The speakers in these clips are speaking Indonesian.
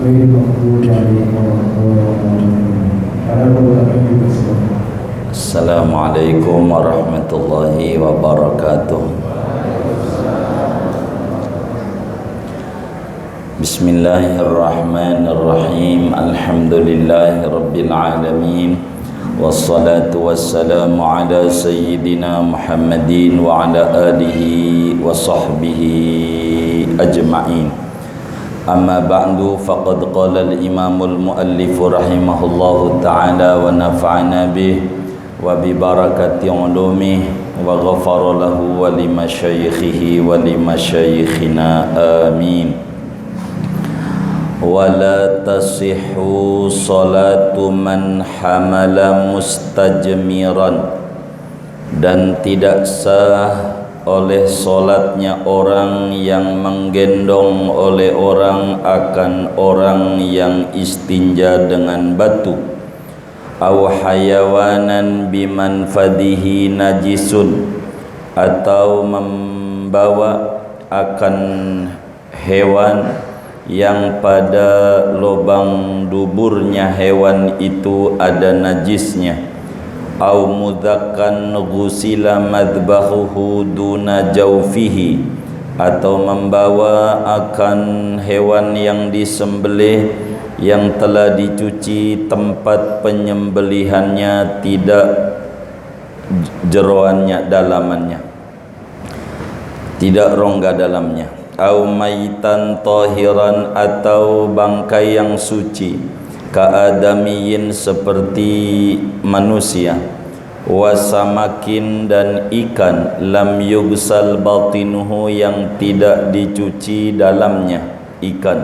غير المغضوب عليهم ولا الضالين. Assalamualaikum warahmatullahi wabarakatuh. Bismillahirrahmanirrahim. Alhamdulillahi rabbil alamin. Wassalatu wassalamu ala sayyidina Muhammadin wa ala alihi wa sahbihi ajma'in. Amma ba'du, faqad qala al-imamul muallif rahimahullahu ta'ala wa nafa'ana bih wa bi barakati ulumih wa ghafara lahu wa li masyayikhihi wa li masyayikhina amin. Wa la tasihhu salatu man hamala mustajmiran, dan tidak sah oleh solatnya orang yang menggendong oleh orang akan orang yang istinja dengan batu, aw hayawanan bimanfadihi najisun, atau membawa akan hewan yang pada lubang duburnya hewan itu ada najisnya, au mudzakan ghusila madbahuhu duna jaufihi, atau membawa akan hewan yang disembelih yang telah dicuci tempat penyembelihannya, tidak jeroannya dalamannya, tidak rongga dalamnya, au maitan tahiran, atau bangkai yang suci, kaadamiyin seperti manusia, wasamakin dan ikan, lam yugsal batinuhu yang tidak dicuci dalamnya ikan,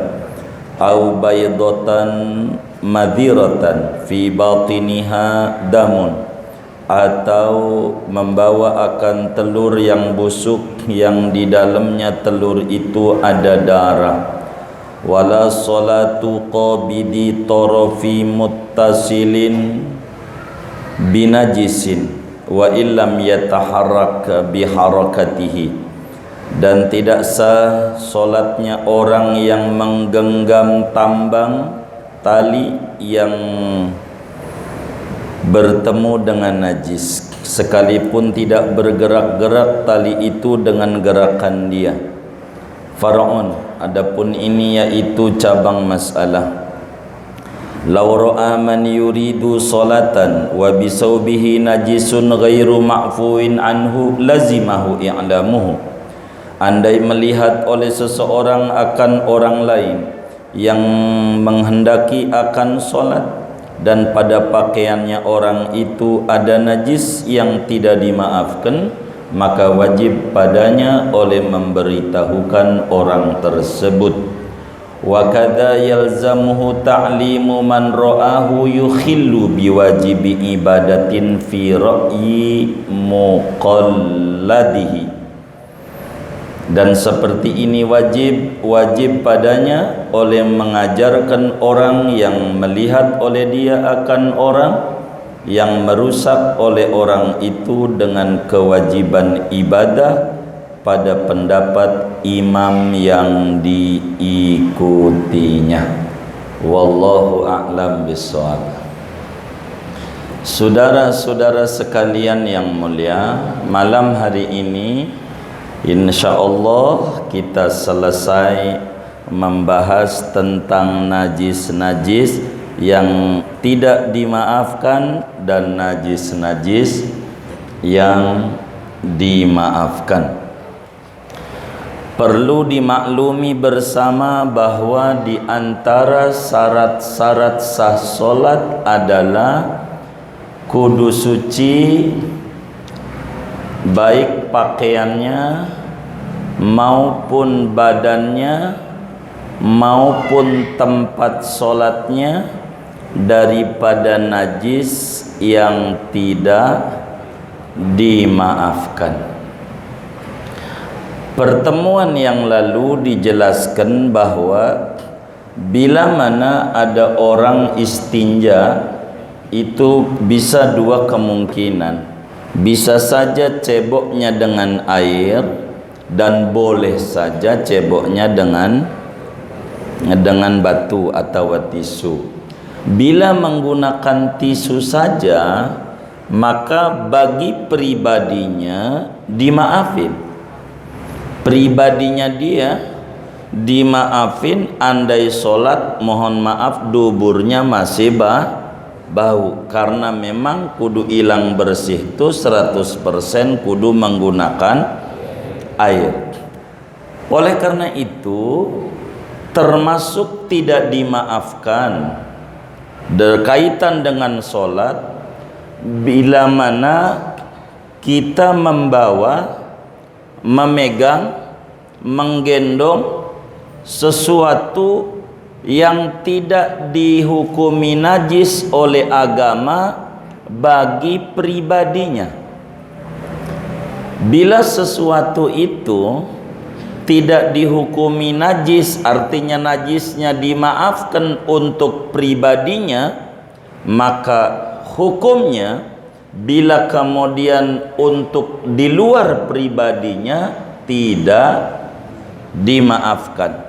au baydatan madhiratan fi batiniha damun, atau membawa akan telur yang busuk yang di dalamnya telur itu ada darah. Wala salatu qabidi tarafi muttasilin binajisin wa illam yataharrak biharakatihi, dan tidak sah solatnya orang yang menggenggam tambang tali yang bertemu dengan najis, sekalipun tidak bergerak-gerak tali itu dengan gerakan dia. Faraun, adapun ini yaitu cabang masalah. Law ra'a man yuridu salatan wa bisawbihi najisun ghairu ma'fuin anhu lazimahu i'lamuhu. Andai melihat oleh seseorang akan orang lain yang menghendaki akan solat, dan pada pakaiannya orang itu ada najis yang tidak dimaafkan, maka wajib padanya oleh memberitahukan orang tersebut. Wa kadza yalzamuhu ta'limu man ra'ahu yukhillu biwajibi ibadatin fi ra'yi muqalladihi, dan seperti ini wajib padanya oleh mengajarkan orang yang melihat oleh dia akan orang yang merusak oleh orang itu dengan kewajiban ibadah pada pendapat imam yang diikutinya. Wallahu a'lam bishawab. Saudara-saudara sekalian yang mulia, malam hari ini insyaallah kita selesai membahas tentang najis-najis yang tidak dimaafkan dan najis-najis yang dimaafkan. Perlu dimaklumi bersama bahwa di antara syarat-syarat sah solat adalah kudu suci, baik pakaiannya maupun badannya maupun tempat solatnya daripada najis yang tidak dimaafkan. Pertemuan yang lalu dijelaskan bahwa bila mana ada orang istinja itu bisa dua kemungkinan. Bisa saja ceboknya dengan air dan boleh saja ceboknya dengan dengan batu atau tisu. Bila menggunakan tisu saja, maka bagi pribadinya dimaafin. Pribadinya dia dimaafin, andai solat mohon maaf duburnya masih bau, karena memang kudu hilang bersih itu 100% kudu menggunakan air. Oleh karena itu termasuk tidak dimaafkan berkaitan dengan solat bila mana kita membawa, memegang, menggendong sesuatu yang tidak dihukumi najis oleh agama bagi pribadinya. Bila sesuatu itu tidak dihukumi najis, artinya najisnya dimaafkan untuk pribadinya, maka hukumnya bila kemudian untuk di luar pribadinya tidak dimaafkan.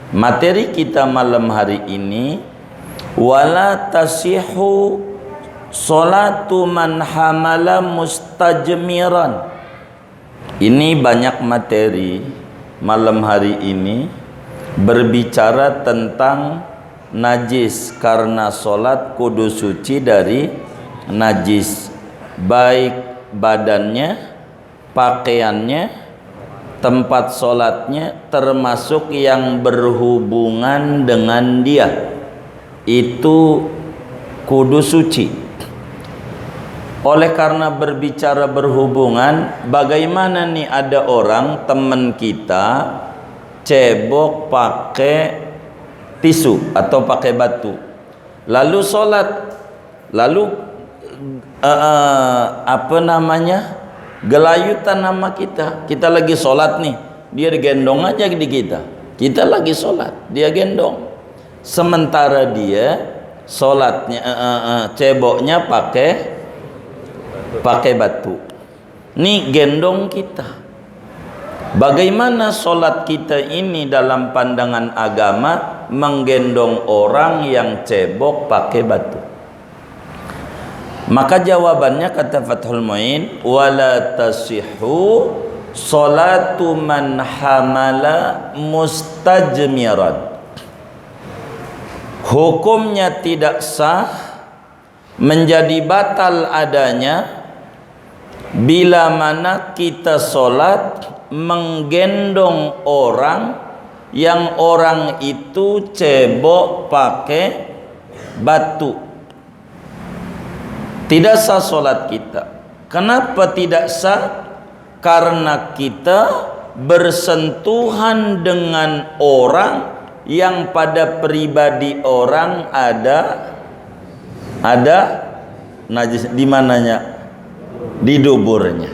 Materi kita malam hari ini, wala tasihu salatu man hamala mustajmiran. Ini banyak materi malam hari ini berbicara tentang najis, karena solat kudu suci dari najis, baik badannya, pakaiannya, tempat solatnya, termasuk yang berhubungan dengan dia, itu kudu suci. Oleh karena berbicara berhubungan, bagaimana nih ada orang teman kita cebok pakai tisu atau pakai batu, lalu sholat, lalu gelayutan nama kita lagi sholat nih, dia digendong aja di kita lagi sholat, dia gendong, sementara dia sholatnya ceboknya pakai batu, nih gendong kita. Bagaimana solat kita ini dalam pandangan agama menggendong orang yang cebok pakai batu? Maka jawabannya kata Fathul Muin, wala tasihhu salatu man hamala mustajmiran. Hukumnya tidak sah, menjadi batal adanya bila mana kita solat menggendong orang yang orang itu cebok pakai batu. Tidak sah solat kita. Kenapa tidak sah? Karena kita bersentuhan dengan orang yang pada pribadi orang ada najis. Di mananya? Di duburnya.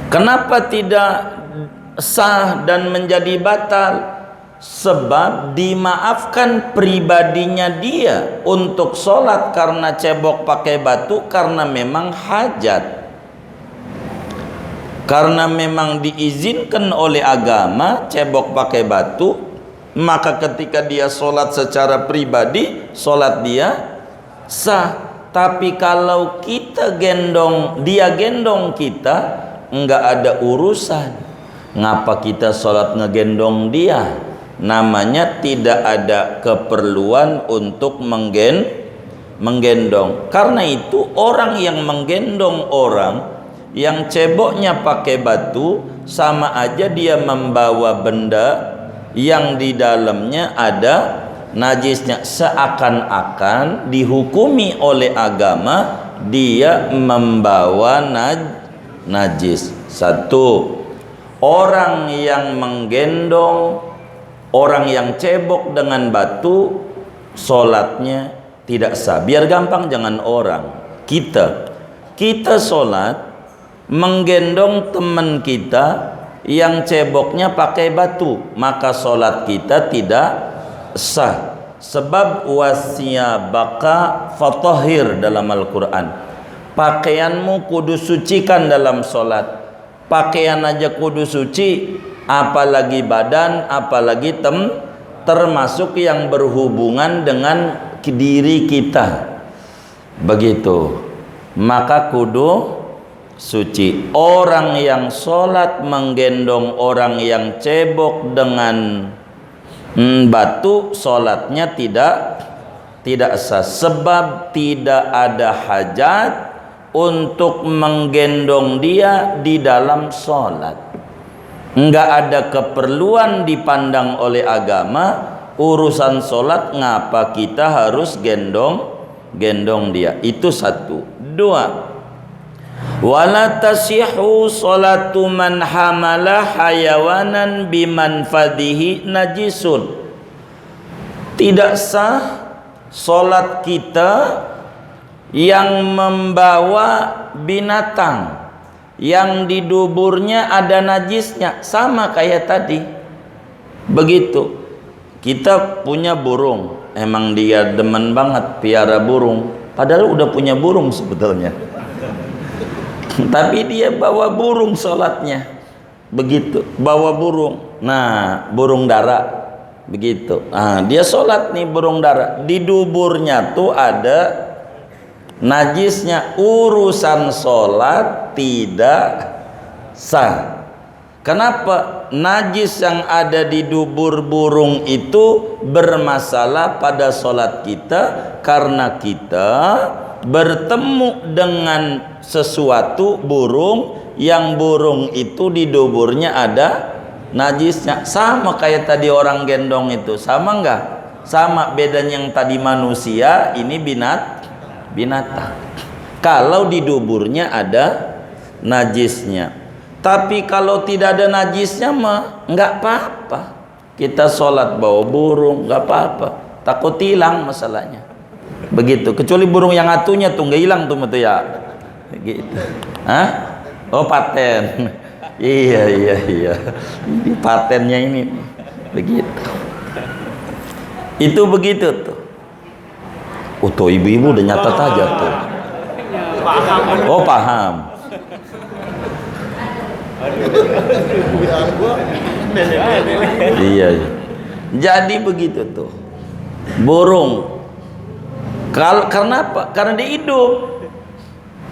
Kenapa tidak sah dan menjadi batal? Sebab dimaafkan pribadinya dia untuk sholat karena cebok pakai batu, karena memang hajat, karena memang diizinkan oleh agama cebok pakai batu, maka ketika dia sholat secara pribadi, sholat dia sah. Tapi kalau kita gendong, dia gendong kita, enggak ada urusan. Ngapa kita sholat ngegendong dia? Namanya tidak ada keperluan untuk menggendong. Karena itu orang yang menggendong orang yang ceboknya pakai batu, sama aja dia membawa benda yang di dalamnya ada najisnya, seakan-akan dihukumi oleh agama dia membawa najis. Satu, orang yang menggendong orang yang cebok dengan batu, solatnya tidak sah. Biar gampang, jangan orang, kita solat menggendong teman kita yang ceboknya pakai batu, maka solat kita tidak sah. Sebab wasiyabaka fatahhir dalam Al-Quran, pakaianmu kudu sucikan dalam solat. Pakaian aja kudu suci, apalagi badan, apalagi termasuk yang berhubungan dengan diri kita. Begitu, maka kudu suci. Orang yang sholat menggendong orang yang cebok dengan batu, sholatnya tidak sah, sebab tidak ada hajat untuk menggendong dia di dalam sholat. Enggak ada keperluan dipandang oleh agama urusan sholat, ngapa kita harus gendong dia. Itu satu. Dua, wala tasihu sholatu man hamala hayawanan bimanfadihi najisun. Tidak sah sholat kita yang membawa binatang yang di duburnya ada najisnya, sama kayak tadi. Begitu, kita punya burung, emang dia demen banget piara burung, padahal udah punya burung sebetulnya. Tapi dia bawa burung sholatnya. Begitu, bawa burung. Nah, burung dara. Begitu. Nah, dia sholat nih burung dara. Di duburnya tuh ada najisnya. Urusan sholat tidak sah. Kenapa? Najis yang ada di dubur burung itu bermasalah pada sholat kita, karena kita bertemu dengan sesuatu burung yang burung itu di duburnya ada najisnya. Sama kayak tadi orang gendong itu, sama enggak? Sama, bedanya yang tadi manusia, ini binatang. Kalau di duburnya ada najisnya. Tapi kalau tidak ada najisnya mah enggak apa-apa. Kita sholat bawa burung enggak apa-apa, takut hilang masalahnya. Begitu, kecuali burung yang atunya tuh nggak hilang tuh ya. Gitu. Hah? Oh, paten. Iya. Ini patennya ini. Begitu. Itu begitu tuh. Tuh ibu-ibu udah nyatat aja tuh. Oh, paham. Iya. Jadi begitu tuh. Burung. Karena apa? Karena dia hidup.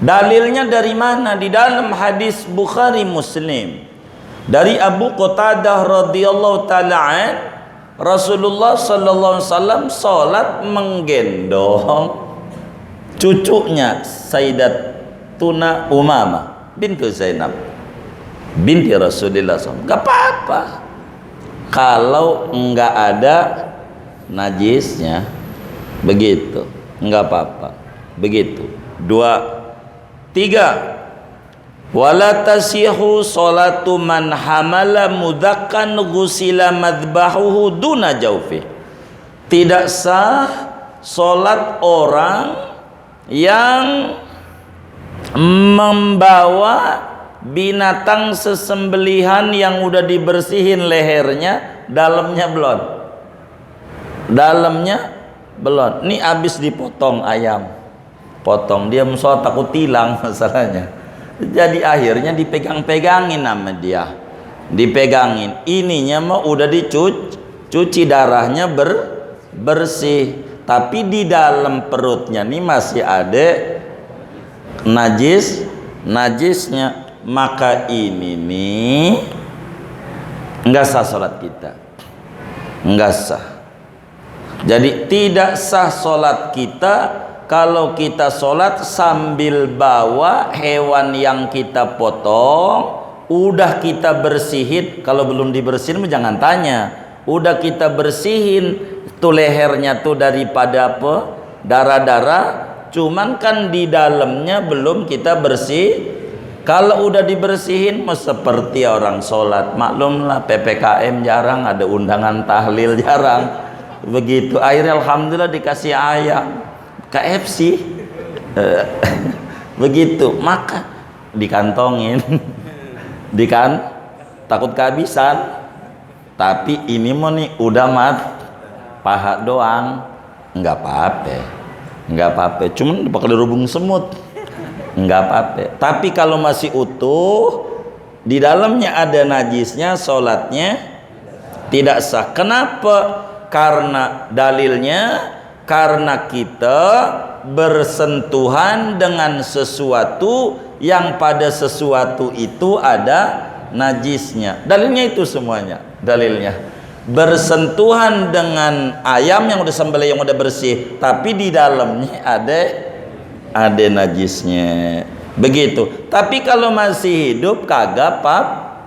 Dalilnya dari mana? Di dalam hadis Bukhari Muslim dari Abu Qatadah radhiyallahu taala an, Rasulullah sallallahu alaihi wasallam salat menggendong cucunya Sayyidatuna Umamah bintu Zainab binti Rasulullah SAW. Gak apa-apa kalau enggak ada najisnya. Begitu, enggak apa-apa. Begitu. 2, 3, wala tasihu salatu man hamala mudakkan ghusila madbahuhu duna jaufi. Tidak sah salat orang yang membawa binatang sesembelihan yang udah dibersihin lehernya, dalamnya belum. Ini habis dipotong ayam, potong, dia musola takut hilang masalahnya. Jadi akhirnya dipegang-pegangin sama dia, dipegangin. Ininya mah udah dicuci darahnya bersih, tapi di dalam perutnya nih masih ada najisnya. Maka ini nih enggak sah salat kita, enggak sah. Jadi tidak sah sholat kita kalau kita sholat sambil bawa hewan yang kita potong, udah kita bersihin. Kalau belum dibersihin jangan tanya, udah kita bersihin tuh lehernya tuh daripada apa darah-darah, cuman kan di dalamnya belum kita bersih. Kalau udah dibersihin seperti orang sholat, maklumlah PPKM jarang, ada undangan tahlil jarang. Begitu, akhirnya alhamdulillah dikasih ayam KFC. Begitu, maka dikantongin. Takut kehabisan. Tapi ini mau nih udah paha doang, nggak apa-apa. Cuman bakal dirubung semut, nggak apa-apa. Tapi kalau masih utuh, di dalamnya ada najisnya, sholatnya tidak sah. Kenapa? Karena dalilnya, karena kita bersentuhan dengan sesuatu yang pada sesuatu itu ada najisnya. Dalilnya itu semuanya. Dalilnya bersentuhan dengan ayam yang udah sembelih, yang udah bersih, tapi di dalamnya ada najisnya. Begitu. Tapi kalau masih hidup kagak papa.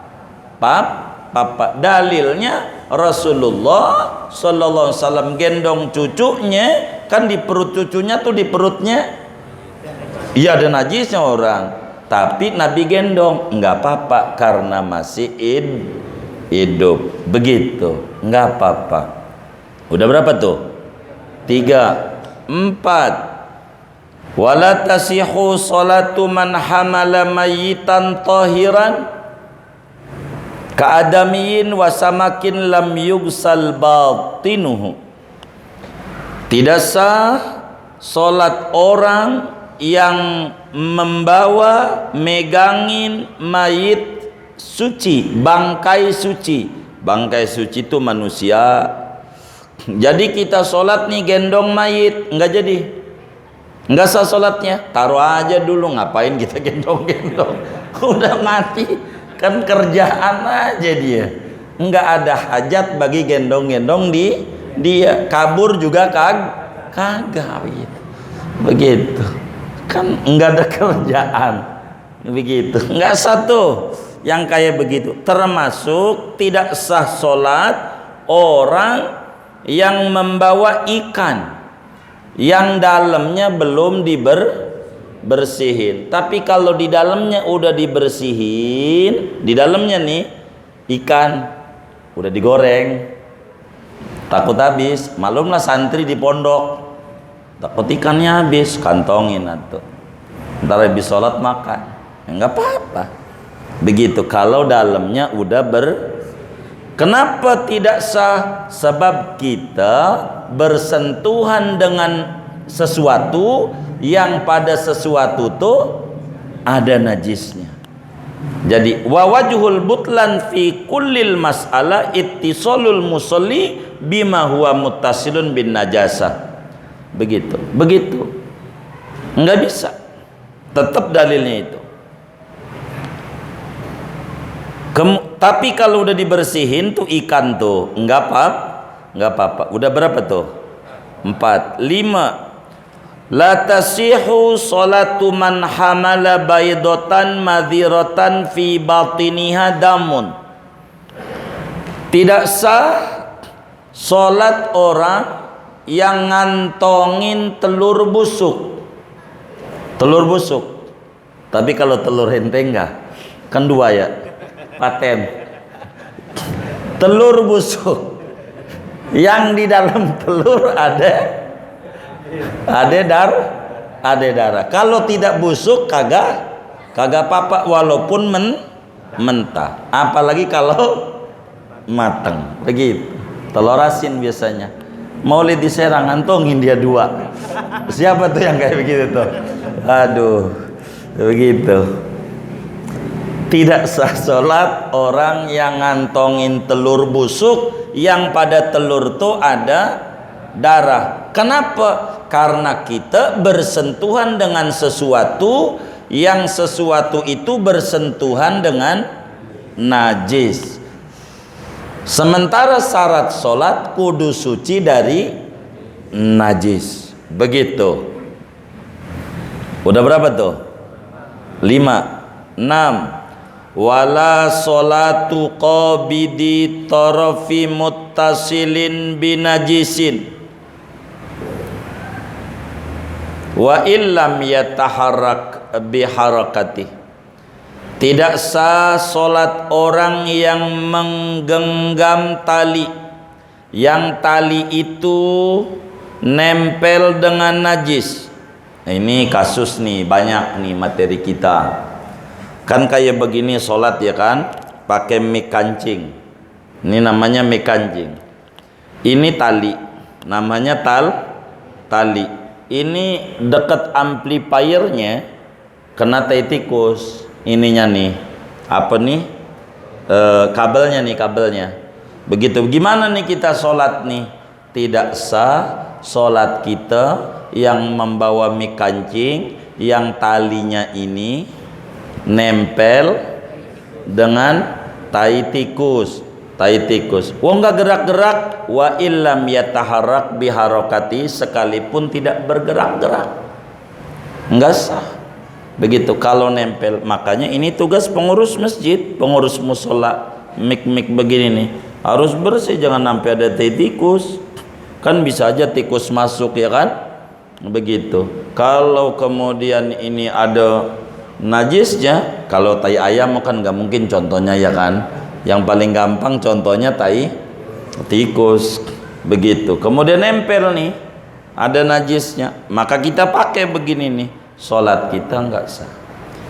Dalilnya Rasulullah sallallahu alaihi wasallam gendong cucunya, kan di perut cucunya tuh, di perutnya iya ada najisnya orang, tapi Nabi gendong, enggak apa-apa karena masih hidup. Begitu, enggak apa-apa. Udah berapa tuh? 3, 4. Wala tasihu salatu man hamala mayyitan tahiran ka'adamiyin wa samakin lam yugsal batinuhu. Tidak sah salat orang yang membawa, megangin mayit suci, bangkai suci. Bangkai suci itu manusia. Jadi kita salat nih gendong mayit, enggak jadi, enggak sah salatnya. Taruh aja dulu, ngapain kita gendong-gendong, udah mati kan, kerjaan aja dia. Enggak ada hajat bagi gendong-gendong dia. Kabur juga kagak gitu. Begitu kan, enggak ada kerjaan. Begitu, enggak satu yang kayak begitu. Termasuk tidak sah sholat orang yang membawa ikan yang dalamnya belum dibersihin. Tapi kalau di dalamnya udah dibersihin, di dalamnya nih ikan udah digoreng, takut habis. Malumlah santri di pondok, takut ikannya habis, kantongin atau ntar habis sholat makan, ya nggak apa-apa. Begitu kalau dalamnya udah Kenapa tidak sah? Sebab kita bersentuhan dengan sesuatu yang pada sesuatu itu ada najisnya. Jadi wa wajhul butlan fi kullil mas'alah ittisalul musalli bima huwa muttasilun bin najasah. Begitu. Enggak bisa. Tetap dalilnya itu. Tapi kalau udah dibersihin tuh ikan tuh enggak apa-apa. Udah berapa tuh? 4. 5. La tasihu salatu man hamala baydatan madhiratan fi batiniha damun. Tidak sah salat orang yang ngantongin telur busuk. Telur busuk. Tapi kalau telur hente enggak. Kan 2 ya. Paten. Telur busuk yang di dalam telur ada darah. Kalau tidak busuk kagak apa-apa walaupun mentah. Apalagi kalau matang. Begitu. Telur asin biasanya. Maulid di Serang antongin dia 2. Siapa tuh yang kayak begitu tuh? Aduh. Begitu. Tidak sah sholat orang yang ngantongin telur busuk yang pada telur itu ada darah. Kenapa? Karena kita bersentuhan dengan sesuatu yang sesuatu itu bersentuhan dengan najis. Sementara syarat sholat kudu suci dari najis. Begitu. Udah berapa tuh? 5. 6. Wala sholatu qabidi tarafi muttasilin binajisin wa illam yataharrak biharakati. Tidak sah solat orang yang menggenggam tali, yang tali itu nempel dengan najis. Nah, ini kasus nih, banyak nih materi kita. Kan kayak begini sholat ya kan, pakai mik kancing. Ini namanya mik kancing. Ini tali, namanya tali. Ini dekat amplifiernya kena tai tikus. Ininya nih, apa nih kabelnya. Begitu. Gimana nih kita sholat nih? Tidak sah sholat kita yang membawa mik kancing yang talinya ini nempel dengan tai tikus. Wong nggak gerak-gerak, wa illam yataharrak biharokati, sekalipun tidak bergerak-gerak, nggak sah. Begitu kalau nempel. Makanya ini tugas pengurus masjid, pengurus musola, mik begini nih harus bersih, jangan sampai ada tai tikus. Kan bisa aja tikus masuk, ya kan? Begitu. Kalau kemudian ini ada najisnya, kalau tai ayam kan nggak mungkin contohnya, ya kan? Yang paling gampang contohnya tai tikus. Begitu. Kemudian nempel nih, ada najisnya, maka kita pakai begini nih, sholat kita nggak sah.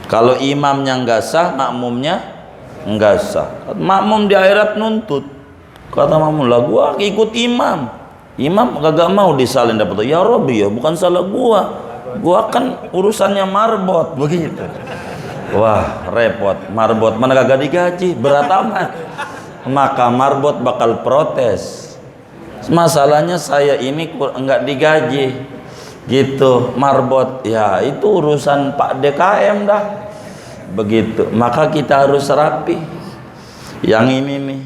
Kalau imamnya nggak sah, makmumnya nggak sah. Makmum di akhirat nuntut, kata makmum, lah gua ikut imam kagak mau disalin dapat. Ya Rabbi, ya bukan salah gua kan urusannya marbot. Begitu. Wah, repot. Marbot mana kagak digaji, berat amat. Maka marbot bakal protes. Masalahnya saya ini enggak digaji. Gitu, marbot. Ya, itu urusan Pak DKM dah. Begitu. Maka kita harus rapi. Yang ini nih.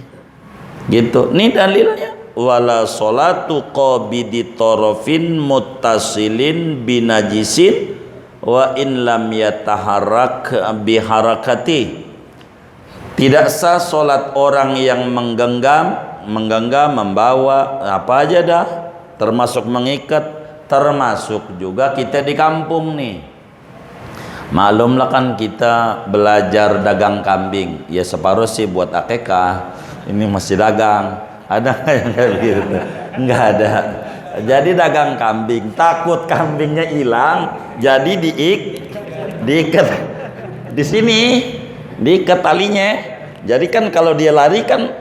Gitu. Ini dalilnya. Wala sholatu qabidi torofin muttasilin binajisin wa in lam yataharrak biharakati. Tidak sah solat orang yang menggenggam, membawa apa aja dah, termasuk mengikat, termasuk juga kita di kampung nih. Maklumlah kan kita belajar dagang kambing, ya separuh sih buat akekah, ini masih dagang. Ada nggak yang kayak gitu? Nggak ada. Jadi dagang kambing, takut kambingnya hilang, jadi diikat di sini, diikat talinya. Jadi kan kalau dia lari kan,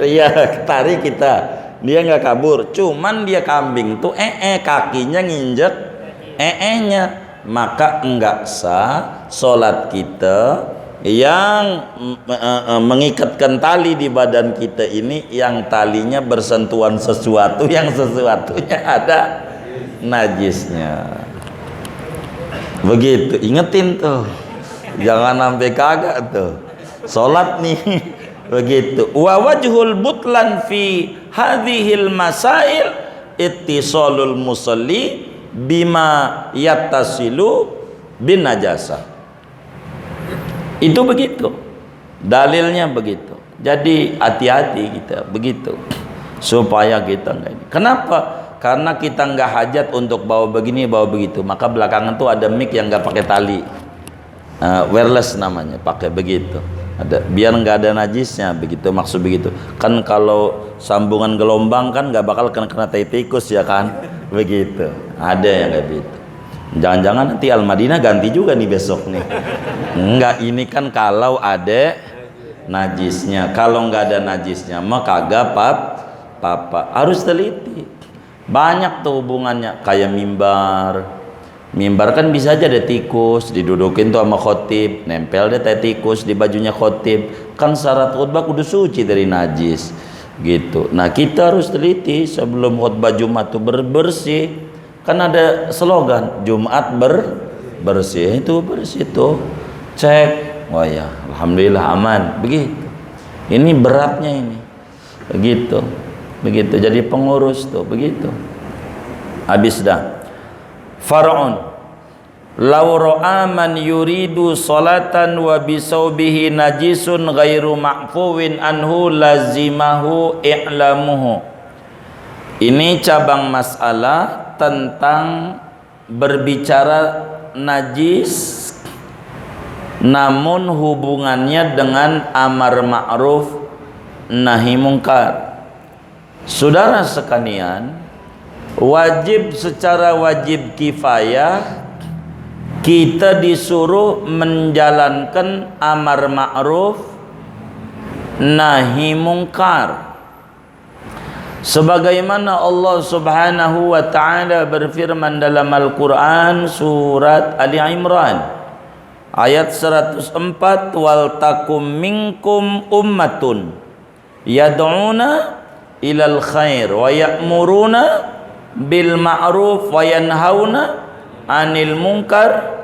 ya tarik kita, dia nggak kabur. Cuman dia kambing tuh kakinya nginjek nya, maka enggak sah solat kita yang mengikatkan tali di badan kita ini, yang talinya bersentuhan sesuatu yang sesuatunya ada najisnya. Begitu, ingetin tuh, jangan sampai kagak tuh solat nih. Begitu. Wa wajhul butlan fi hadhil masail ittisalul musalli bima yattasilu bin najasa. Itu begitu, dalilnya begitu. Jadi hati-hati kita begitu, supaya kita enggak ini. Kenapa? Karena kita enggak hajat untuk bawa begini bawa begitu. Maka belakangan tuh ada mic yang enggak pakai tali, wireless namanya, pakai begitu. Ada, biar enggak ada najisnya, begitu maksud begitu. Kan kalau sambungan gelombang kan enggak bakal kena tai tikus, ya kan? Begitu. Ada yang kayak gitu. Jangan-jangan nanti Al-Madinah ganti juga nih besok nih. Enggak, ini kan kalau ada najisnya. Kalau enggak ada najisnya mah kagak apa-apa. Harus teliti. Banyak tuh hubungannya. Kayak mimbar kan bisa aja ada tikus, didudukin tuh sama khotib, nempel deh tai tikus di bajunya khotib. Kan syarat khutbah kudu suci dari najis. Gitu. Nah, kita harus teliti sebelum khutbah Jumat tuh bersih. Kan ada slogan Jumat bersih, itu bersih tuh, cek, wah ya alhamdulillah aman. Begitu, ini beratnya ini, begitu. Jadi pengurus tuh begitu. Habis dah. Far'un law ra'a man yuridu salatan wa bisawbihi najisun ghairu ma'fuwin anhu lazimahu i'lamuhu. Ini cabang masalah tentang berbicara najis namun hubungannya dengan amar ma'ruf nahi mungkar. Saudara sekalian, secara wajib kifayah kita disuruh menjalankan amar ma'ruf nahi mungkar. Sebagaimana Allah Subhanahu wa taala berfirman dalam Al-Qur'an surat Ali Imran, Ayat 104, wal takum minkum ummatun yad'una ilal khair wa ya'muruna bil ma'ruf wa yanhauna 'anil munkar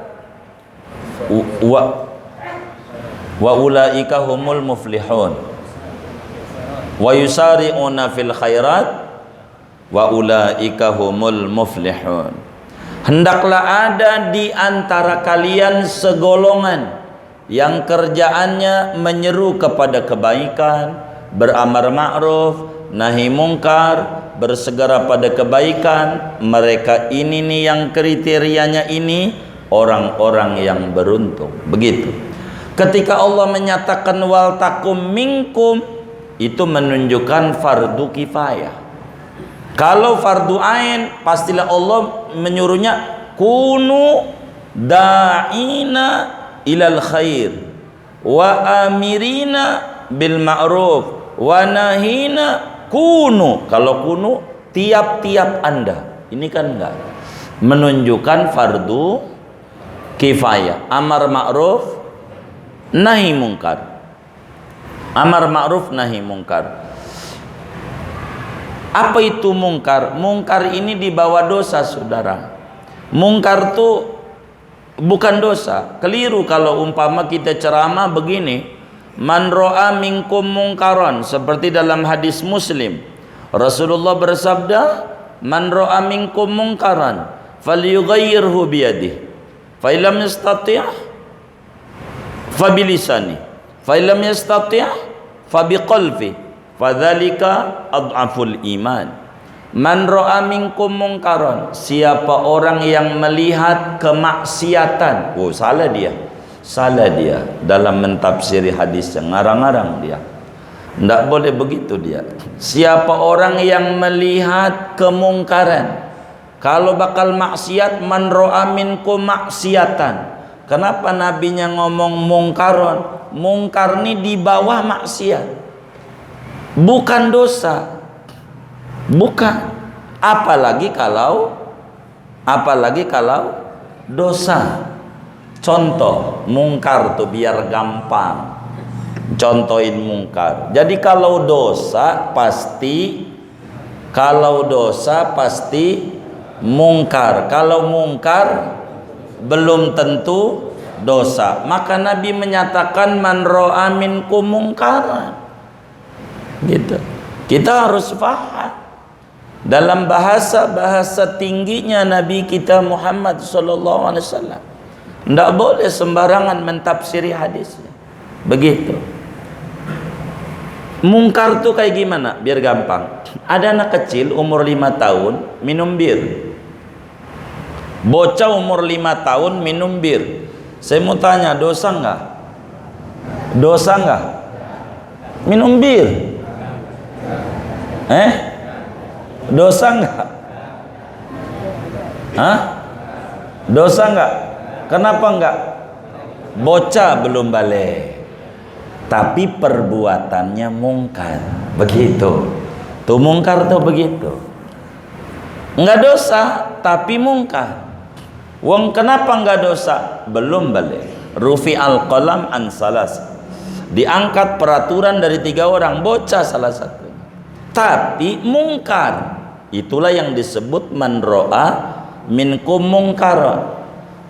wa ulaika humul muflihun wa yusari'una fil khairat wa ulaika humul muflihun. Hendaklah ada di antara kalian segolongan yang kerjaannya menyeru kepada kebaikan, beramar ma'ruf, nahi mungkar, bersegera pada kebaikan. Mereka ini nih yang kriterianya ini orang-orang yang beruntung. Begitu. Ketika Allah menyatakan wal takum minkum, itu menunjukkan fardu kifayah. Kalau fardu ain, pastilah Allah menyuruhnya kunu da'ina ilal khair wa amirina bil ma'ruf wa nahina kunu. Kalau kunu tiap-tiap Anda. Ini kan enggak menunjukkan fardu kifayah. Amar ma'ruf nahi mungkar. Amar ma'ruf nahi mungkar. Apa itu mungkar? Mungkar ini di bawah dosa, saudara. Mungkar itu bukan dosa. Keliru kalau umpama kita ceramah begini, man ro'a minkum mungkaran, seperti dalam hadis Muslim. Rasulullah bersabda, man ro'a minkum mungkaran falyughayyirhu biyadihi, fa illam yastati' fa bilisani, fa illam yastati' fa biqalbi, fadzalika adhaful iman. Man ra'a minkum mungkaran, siapa orang yang melihat kemaksiatan. Oh, salah dia dalam mentafsiri hadis yang ngarang-ngarang dia. Tidak boleh begitu dia. Siapa orang yang melihat kemungkaran, kalau bakal maksiat, man ra'a minkum maksiatan. Kenapa nabinya ngomong mungkaron? Mungkar ini di bawah maksiat, bukan dosa, bukan. Apalagi kalau dosa. Contoh mungkar tuh biar gampang. Contohin mungkar. Jadi kalau dosa pasti mungkar. Kalau mungkar belum tentu dosa. Maka Nabi menyatakan man ra'a minkum mungkaran. Gitu. Kita harus paham dalam bahasa tingginya Nabi kita Muhammad sallallahu alaihi wasallam. Tidak boleh sembarangan mentafsiri hadisnya. Begitu. Mungkar tuh kayak gimana? Biar gampang. Ada anak kecil umur 5 tahun minum bir. Bocah umur 5 tahun minum bir. Saya mau tanya, dosa enggak? Dosa enggak? Minum bir. Dosa enggak? Dosa enggak? Kenapa enggak? Bocah belum balik, tapi perbuatannya mungkar. Begitu. Tuh mungkar tuh begitu. Enggak dosa, tapi mungkar. Wong kenapa enggak dosa? Belum balik. Rufi al-qalam an salas. Diangkat peraturan dari 3 orang, bocah salah satu. Tapi mungkar, itulah yang disebut man ra'a minkum mungkaran.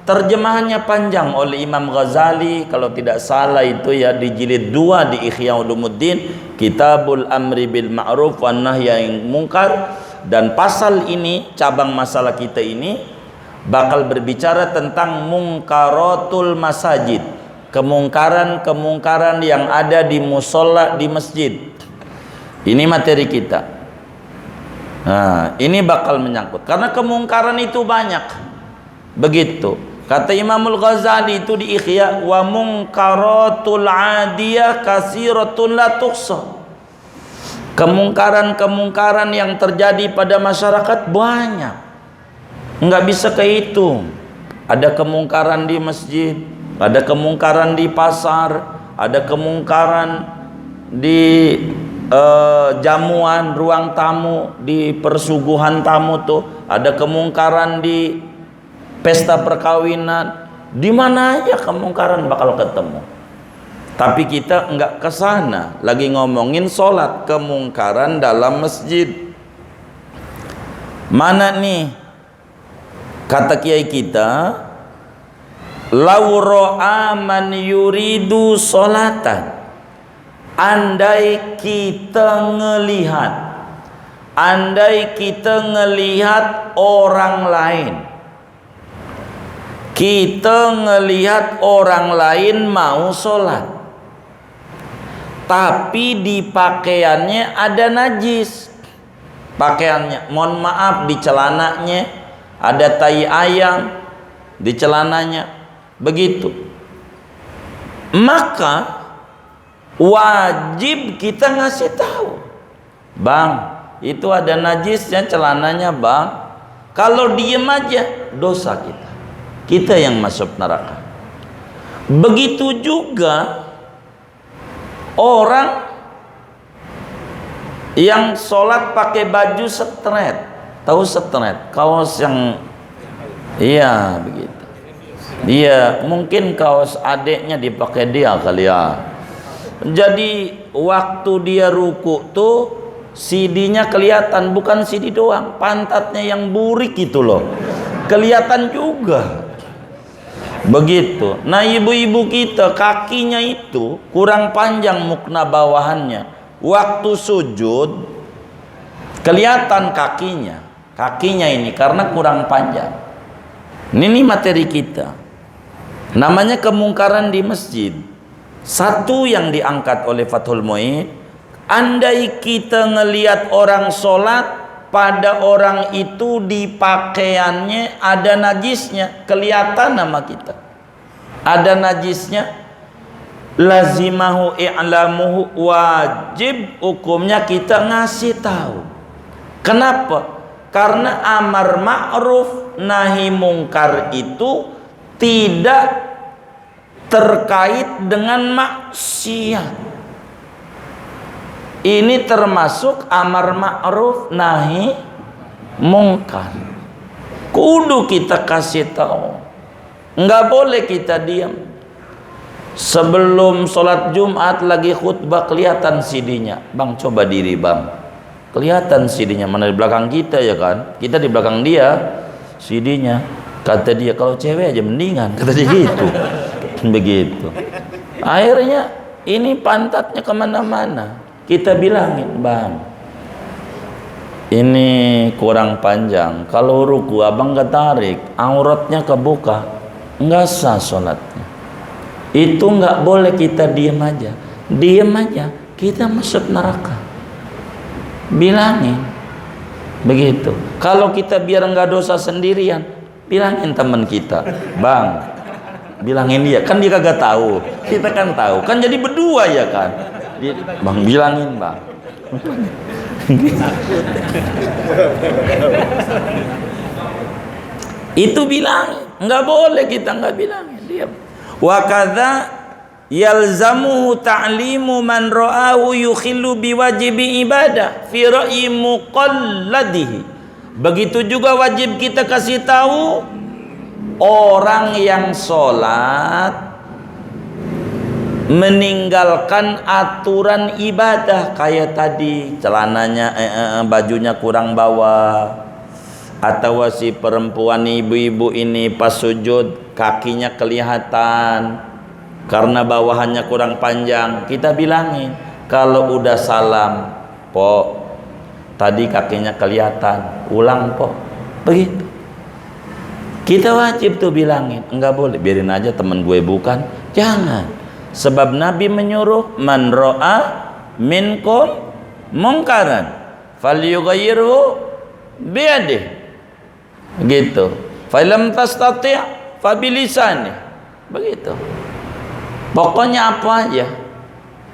Terjemahannya panjang oleh Imam Ghazali, kalau tidak salah itu ya di jilid 2 di Ihya Ulumuddin, Kitabul Amri bil Ma'ruf wan Nahyi 'anil Munkar. Dan pasal ini, cabang masalah kita ini bakal berbicara tentang mungkaratul masajid, kemungkaran-kemungkaran yang ada di musola di masjid. Ini materi kita. Nah, ini bakal menyangkut karena kemungkaran itu banyak. Begitu. Kata Imamul Ghazali itu di Ihya, wa munkaratul adiyah kasiratun la tuhsa. Kemungkaran-kemungkaran yang terjadi pada masyarakat banyak, nggak bisa kehitung. Ada kemungkaran di masjid, ada kemungkaran di pasar, ada kemungkaran di jamuan, ruang tamu, di persuguhan tamu tuh, ada kemungkaran di pesta perkawinan, Di mana aja kemungkaran bakal ketemu. Tapi kita enggak ke sana, lagi ngomongin sholat, kemungkaran dalam masjid. Mana nih? Kata kiai kita, lau ra'a man yuridu sholatan. Andai kita ngelihat orang lain, mau sholat, tapi di pakaiannya ada najis. Pakaiannya, mohon maaf, di celananya ada tai ayam, di celananya, begitu. Maka wajib kita ngasih tahu, bang, itu ada najisnya celananya bang. Kalau diem aja, dosa kita yang masuk neraka. Begitu juga orang yang sholat pakai baju setret, tahu setret, kaos yang, iya begitu. Dia mungkin kaos adeknya dipakai dia kali ya. Jadi waktu dia ruku tuh CD-nya kelihatan, bukan CD doang, pantatnya yang burik gitu loh, kelihatan juga. Begitu. Nah, ibu-ibu kita kakinya itu kurang panjang mukna bawahannya. Waktu sujud kelihatan kakinya ini karena kurang panjang. Ini materi kita. Namanya kemungkaran di masjid. Satu yang diangkat oleh Fathul Mu'in, andai kita ngelihat orang sholat, pada orang itu di pakaiannya ada najisnya, kelihatan nama kita ada najisnya, lazimahu i'lamuhu, wajib hukumnya kita ngasih tahu. Kenapa? Karena amar ma'ruf nahi mungkar itu tidak terkait dengan maksiat. Ini termasuk amar ma'ruf nahi mungkar. Kudu kita kasih tahu. Enggak boleh kita diam. Sebelum sholat Jumat lagi khutbah kelihatan CD-nya. Bang, coba diri bang. Kelihatan CD-nya, mana di belakang kita ya kan? Kita di belakang dia, CD-nya. Kata dia, kalau cewek aja mendingan. Kata dia gitu. Begitu. Akhirnya ini pantatnya kemana-mana. Kita bilangin, bang, ini kurang panjang. Kalau ruku abang gak tarik, auratnya kebuka, nggak sah sholatnya. Itu nggak boleh kita diem aja, kita masuk neraka. Bilangin, begitu. Kalau kita biar nggak dosa sendirian, bilangin teman kita, bang, bilangin dia, kan dia kagak tahu, kita kan tahu, kan jadi berdua ya kan. Dia, bang, bilangin bang. Itu bilang, nggak boleh kita nggak bilangin dia. Wa kadza yalzamuhu ta'limu man ra'ahu yukhillu biwajibi ibadah fi ra'yi muqalladihi. Begitu juga wajib kita kasih tahu orang yang sholat meninggalkan aturan ibadah, kayak tadi celananya bajunya kurang bawah, atau si perempuan ibu-ibu ini pas sujud kakinya kelihatan karena bawahannya kurang panjang. Kita bilangin, kalau udah salam, po, tadi kakinya kelihatan, ulang po, begitu. Kita wajib tuh bilangin, enggak boleh biarin aja temen gue bukan, jangan. Sebab Nabi menyuruh, man ra'a minkum mungkaran falyughayyirhu biyadihi, begitu. Fa lam tastati' fa bilisani, begitu. Pokoknya apa aja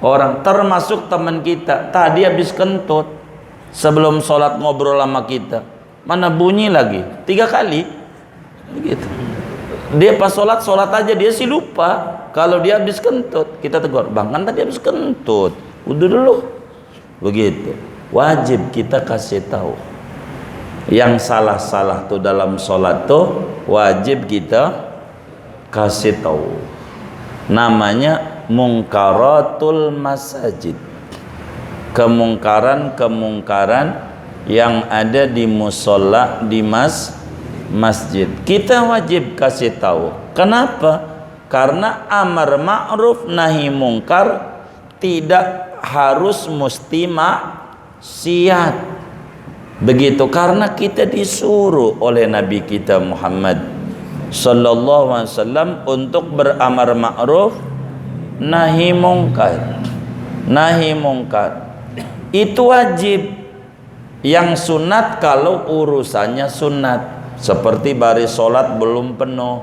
orang, termasuk teman kita tadi habis kentut sebelum sholat ngobrol sama kita, mana bunyi lagi 3 kali, begitu. Dia pas sholat aja dia sih lupa. Kalau dia habis kentut, kita tegur, bang kan tadi habis kentut, udah dulu, begitu. Wajib kita kasih tahu. Yang salah-salah tuh dalam sholat tuh wajib kita kasih tahu. Namanya mungkaratul masajid. Kemungkaran-kemungkaran yang ada di musola, di masjid. Kita wajib kasih tahu. Kenapa? Karena amar ma'ruf nahi mungkar tidak harus mesti maksiat. Begitu, karena kita disuruh oleh Nabi kita Muhammad sallallahu alaihi wasallam untuk beramar ma'ruf nahi mungkar. Nahi mungkar itu wajib. Yang sunat kalau urusannya sunat, seperti baris sholat belum penuh,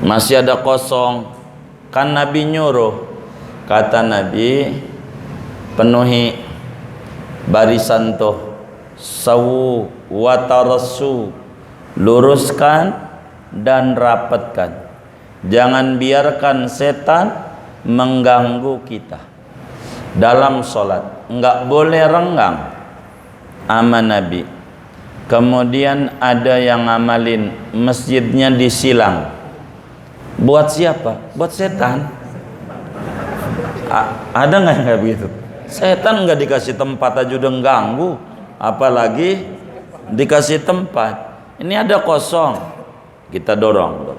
masih ada kosong, kan Nabi nyuruh, kata Nabi, penuhi barisan tuh, sawu watarasu, luruskan dan rapatkan, jangan biarkan setan mengganggu kita dalam sholat, enggak boleh renggang sama Nabi. Kemudian ada yang ngamalin masjidnya disilang. Buat siapa? Buat setan. Ada nggak yang kayak begitu? Setan nggak dikasih tempat aja udah ganggu, apalagi dikasih tempat. Ini ada kosong, kita dorong.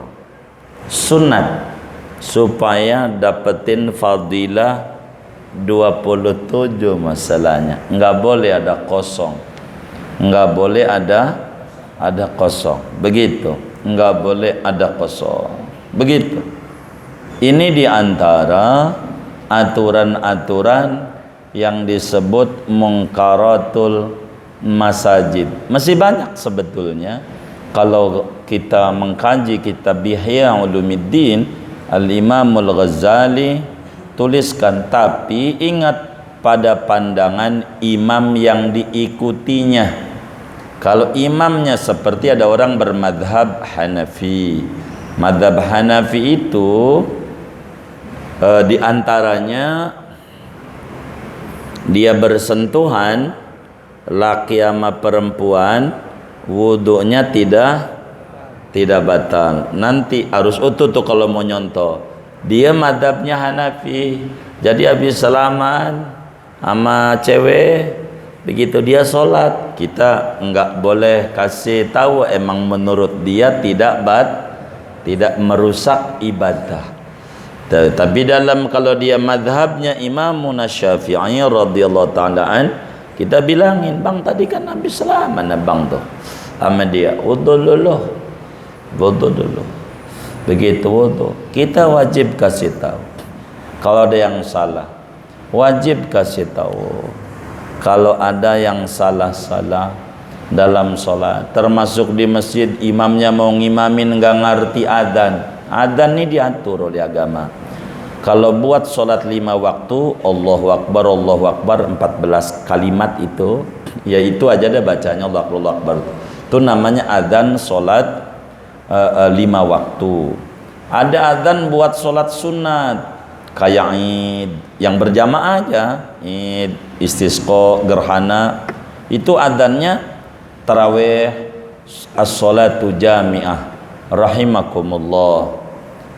Sunat supaya dapetin fadilah 27 masalahnya. Nggak boleh ada kosong, nggak boleh ada kosong. Begitu, nggak boleh ada kosong. Begitu. Ini diantara aturan-aturan yang disebut mungkaratul masajid. Masih banyak sebetulnya. Kalau kita mengkaji kitab Ihya Ulumuddin, Al-Imamul Ghazali tuliskan, tapi ingat pada pandangan imam yang diikutinya. Kalau imamnya seperti ada orang bermadhab Hanafi. Madhab Hanafi itu diantaranya dia bersentuhan laki sama perempuan, wudhunya tidak batal. Nanti harus utuh tuh kalau mau nyontoh. Dia madhabnya Hanafi, jadi habis salaman sama cewek, begitu dia sholat, kita enggak boleh kasih tahu, emang menurut dia tidak merusak ibadah. Tapi dalam kalau dia madhabnya Imam Syafi'i radhiyallahu ta'ala an, kita bilangin, bang tadi kan habis salaman bang tuh sama dia, wudu dulu. Begitu wudu, kita wajib kasih tahu. Kalau ada yang salah, wajib kasih tahu. Kalau ada yang salah dalam sholat, termasuk di masjid, imamnya mau ngimamin nggak ngerti adzan. Adzan ini diatur oleh agama. Kalau buat sholat 5 waktu, Allahu Akbar 14 kalimat itu, ya itu aja deh bacanya Allahu Akbar. Itu namanya adzan sholat 5 waktu. Ada adzan buat sholat sunat, kayak Id yang berjamaah aja, Id, istisqa, gerhana, itu adzannya tarawih, as-salatu jami'ah rahimakumullah,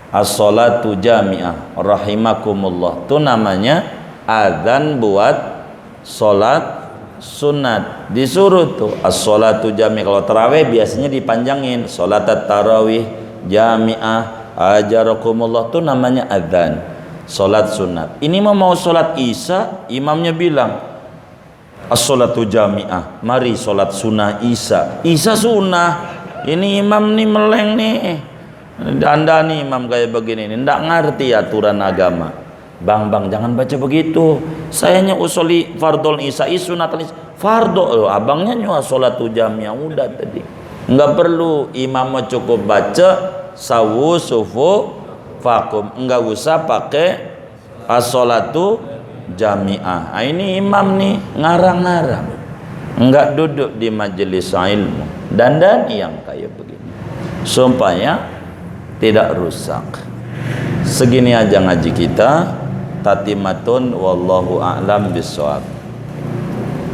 as-salatu jami'ah rahimakumullah. Itu namanya adzan buat sholat sunat. Disuruh tuh as-salatu jami'ah. Kalau tarawih biasanya dipanjangin, sholat tarawih jami'ah ajarakumullah, itu namanya adzan sholat sunat. Ini mau sholat isya, imamnya bilang as-salatu jami'ah, mari sholat sunnah isya. Isya sunnah. Ini imam nih meleng nih, anda nih imam kayak begini nih, ndak ngerti aturan agama. Bang jangan baca begitu, sayanya usoli fardol isya sunat fardo, abangnya nyawa sholatu jami'ah udah tadi, nggak perlu imam cukup baca sawu sufu fakum, nggak usah pakai as-sholatu jami'ah. Ini imam nih ngarang-ngarang, nggak duduk di majelis ilmu dan yang kayak begini supaya tidak rusak. Segini aja ngaji kita. Tatimatun wallahu a'lam bishawab.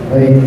Baik.